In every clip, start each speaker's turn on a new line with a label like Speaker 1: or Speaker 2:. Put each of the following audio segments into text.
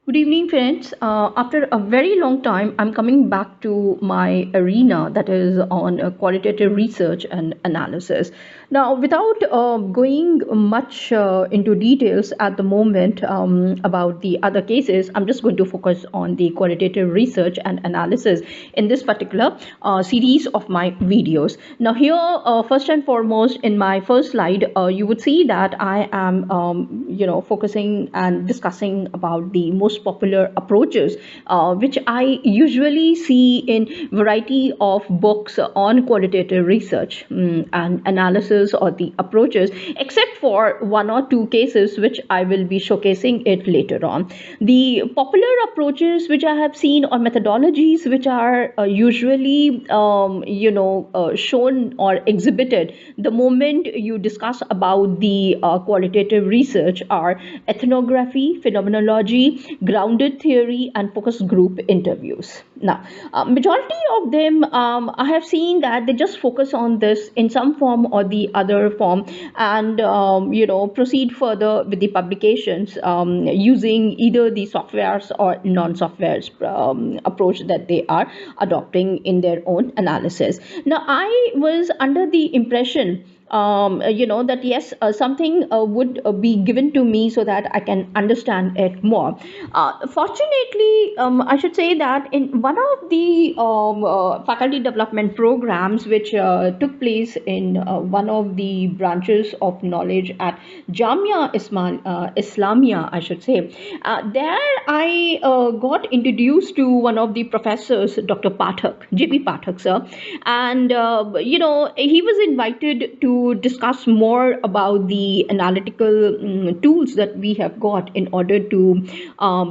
Speaker 1: Good evening, friends. After a very long time, I'm coming back to my arena that is on qualitative research and analysis. Now, without going much into details at the moment about the other cases, I'm just going to focus on the qualitative research and analysis in this particular series of my videos. Now, here, first and foremost, in my first slide, you would see that I am, focusing and discussing about the most popular approaches, which I usually see in variety of books on qualitative research and analysis or the approaches, except for one or two cases which I will be showcasing it later on. The popular approaches which I have seen or methodologies which are usually shown or exhibited the moment you discuss about the qualitative research are ethnography, phenomenology, grounded theory, and focus group interviews. Now, majority of them, I have seen that they just focus on this in some form or the other form, and proceed further with the publications using either the softwares or non-softwares approach that they are adopting in their own analysis. Now, I was under the impression that yes, something would be given to me so that I can understand it more. Fortunately, I should say that in one of the faculty development programs which took place in one of the branches of knowledge at Jamia Islamia, I should say, there I got introduced to one of the professors, Dr. Pathak, JP Pathak sir, and he was invited to discuss more about the analytical tools that we have got in order to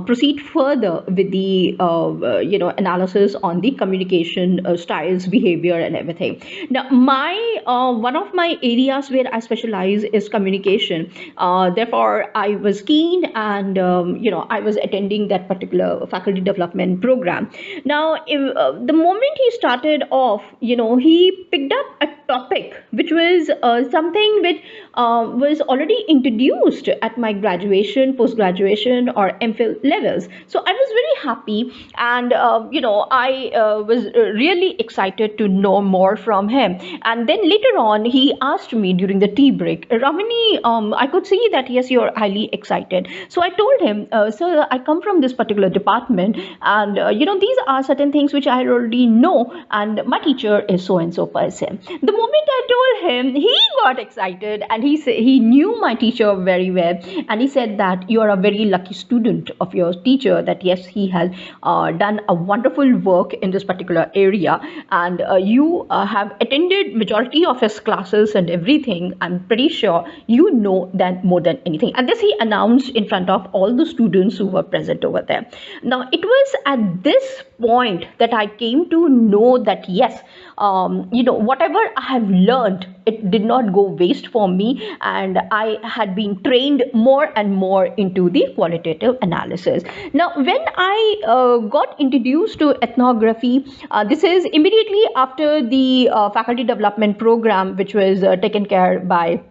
Speaker 1: proceed further with the analysis on the communication styles, behavior, and everything. Now, my one of my areas where I specialize is communication. Therefore, I was keen, and I was attending that particular faculty development program. Now, the moment he started off, he picked up a topic which was something which was already introduced at my graduation, post graduation, or MPhil levels. So I was very happy, and I was really excited to know more from him. And then later on, he asked me during the tea break, Ramini, I could see that yes, you're highly excited. So I told him, sir, I come from this particular department, and these are certain things which I already know, and my teacher is so and so person. The moment I told him, he got excited, and he knew my teacher very well, and he said that you are a very lucky student of your teacher, that yes, he has done a wonderful work in this particular area, and you have attended majority of his classes and everything. I'm pretty sure you know that more than anything. And this he announced in front of all the students who were present over there. Now, it was at this point that I came to know that yes, whatever I have learned, it did not go waste for me, and I had been trained more and more into the qualitative analysis. Now, when I got introduced to ethnography, this is immediately after the faculty development program, which was taken care by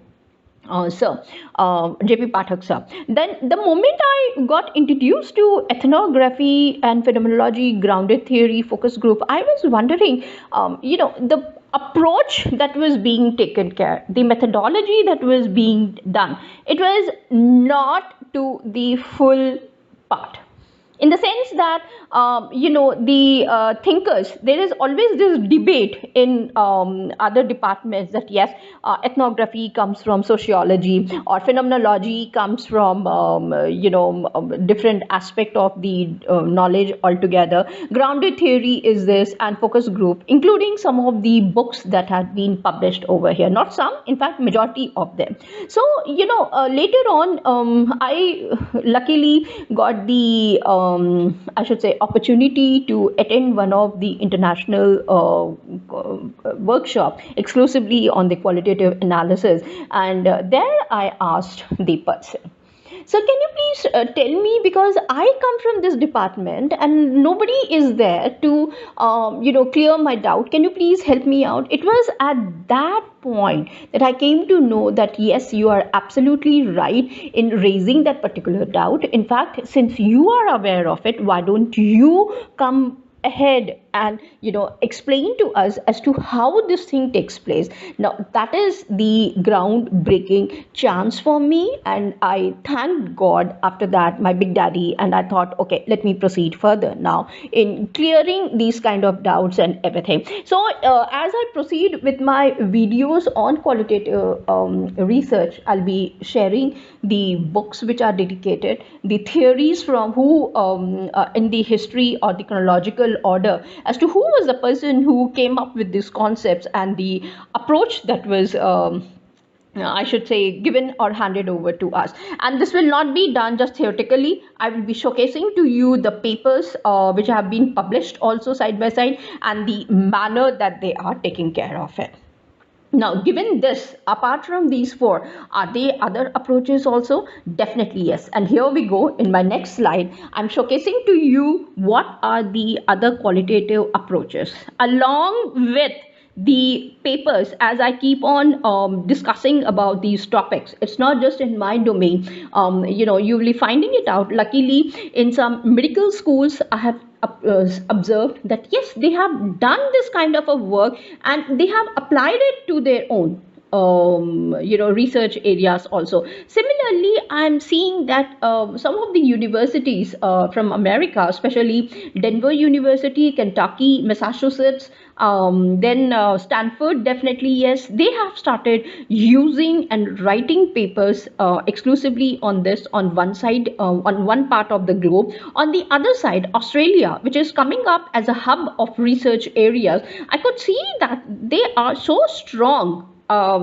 Speaker 1: sir, JP Pathak sir. Then the moment I got introduced to ethnography and phenomenology, grounded theory, focus group, I was wondering, the approach that was being taken care, the methodology that was being done, it was not to the full part, in the sense that the thinkers, there is always this debate in other departments that yes, ethnography comes from sociology, or phenomenology comes from different aspect of the knowledge altogether. Grounded theory is this, and focus group, including some of the books that have been published over here, not some, in fact majority of them. So later on, I luckily got the I should say opportunity to attend one of the international workshop exclusively on the qualitative analysis, and there I asked the person. So can you please tell me, because I come from this department and nobody is there to clear my doubt. Can you please help me out? It was at that point that I came to know that yes, you are absolutely right in raising that particular doubt. In fact, since you are aware of it, why don't you come ahead and explain to us as to how this thing takes place. Now that is the groundbreaking chance for me, and I thanked God after that, my big daddy, and I thought, okay, let me proceed further now in clearing these kind of doubts and everything. So as I proceed with my videos on qualitative research, I'll be sharing the books which are dedicated, the theories from who in the history or the chronological order as to who was the person who came up with these concepts and the approach that was I should say given or handed over to us. And this will not be done just theoretically. I will be showcasing to you the papers which have been published also side by side, and the manner that they are taking care of it. Now, given this, apart from these four, are there other approaches also? Definitely yes. And here we go. In my next slide, I'm showcasing to you what are the other qualitative approaches along with the papers. As I keep on discussing about these topics, it's not just in my domain. You will be finding it out. Luckily, in some medical schools, I have observed that yes, they have done this kind of a work and they have applied it to their own research areas also. Similarly, I'm seeing that some of the universities from America, especially Denver University, Kentucky, Massachusetts, then Stanford, definitely yes, they have started using and writing papers exclusively on this on one side, on one part of the globe. On the other side, Australia, which is coming up as a hub of research areas, I could see that they are so strong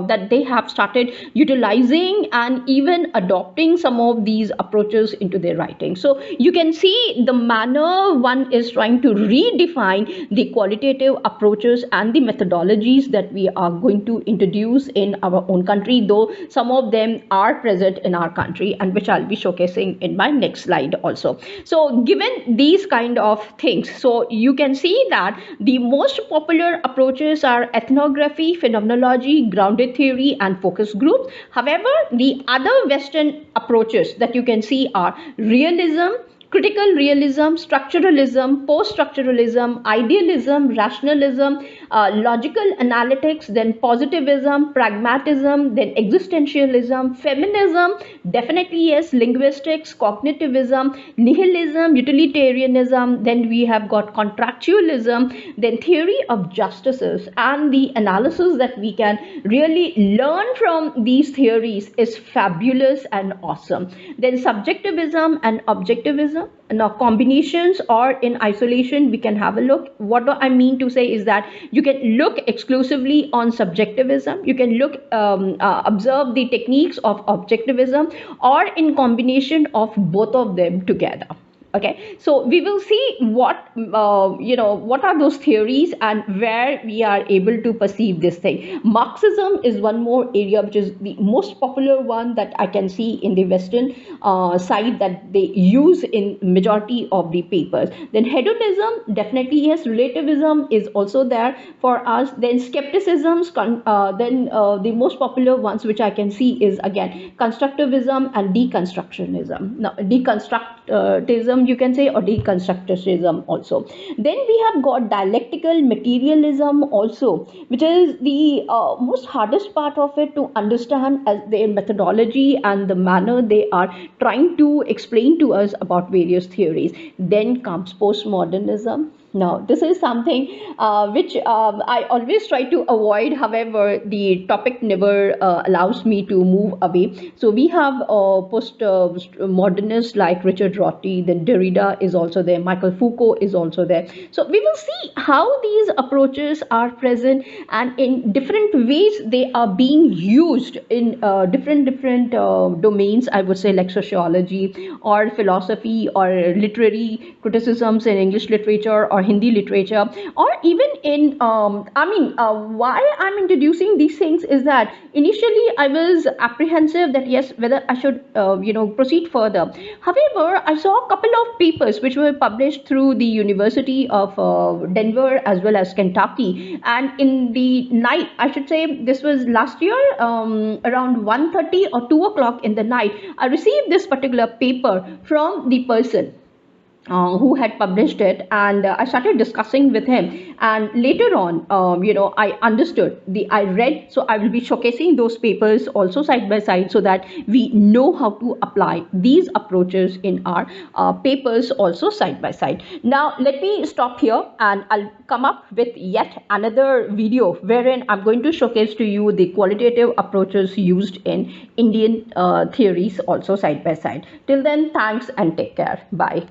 Speaker 1: that they have started utilizing and even adopting some of these approaches into their writing. So you can see the manner one is trying to redefine the qualitative approaches and the methodologies that we are going to introduce in our own country, though some of them are present in our country, and which I'll be showcasing in my next slide also. So given these kind of things, so you can see that the most popular approaches are ethnography, phenomenology, grounded theory, and focus groups. However, the other Western approaches that you can see are realism, critical realism, structuralism, post-structuralism, idealism, rationalism, logical analytics, then positivism, pragmatism, then existentialism, feminism, definitely yes, linguistics, cognitivism, nihilism, utilitarianism, then we have got contractualism, then theory of justices, and the analysis that we can really learn from these theories is fabulous and awesome. Then subjectivism and objectivism. Now combinations or in isolation, we can have a look. What I mean to say is that you can look exclusively on subjectivism, you can look observe the techniques of objectivism, or in combination of both of them together. Okay, so we will see what what are those theories and where we are able to perceive this thing. Marxism is one more area which is the most popular one that I can see in the Western side that they use in majority of the papers. Then hedonism, definitely yes, relativism is also there for us. Then skepticism, then the most popular ones which I can see is again constructivism and deconstructionism. Now deconstructivism you can say, or deconstructivism also. Then we have got dialectical materialism also, which is the most hardest part of it to understand, as their methodology and the manner they are trying to explain to us about various theories. Then comes postmodernism. Now, this is something which I always try to avoid. However, the topic never allows me to move away. So we have post-modernists like Richard Rorty, then Derrida is also there, Michael Foucault is also there. So we will see how these approaches are present, and in different ways they are being used in different domains, I would say, like sociology or philosophy or literary criticisms in English literature, or or Hindi literature, or even in why I'm introducing these things is that initially I was apprehensive that yes, whether I should proceed further. However, I saw a couple of papers which were published through the University of Denver as well as Kentucky, and in the night, I should say this was last year, around 1:30 or 2 o'clock in the night, I received this particular paper from the person who had published it, and I started discussing with him, and later on I understood I read, so I will be showcasing those papers also side by side so that we know how to apply these approaches in our papers also side by side. Now let me stop here, and I'll come up with yet another video wherein I'm going to showcase to you the qualitative approaches used in Indian theories also side by side. Till then, thanks and take care. Bye.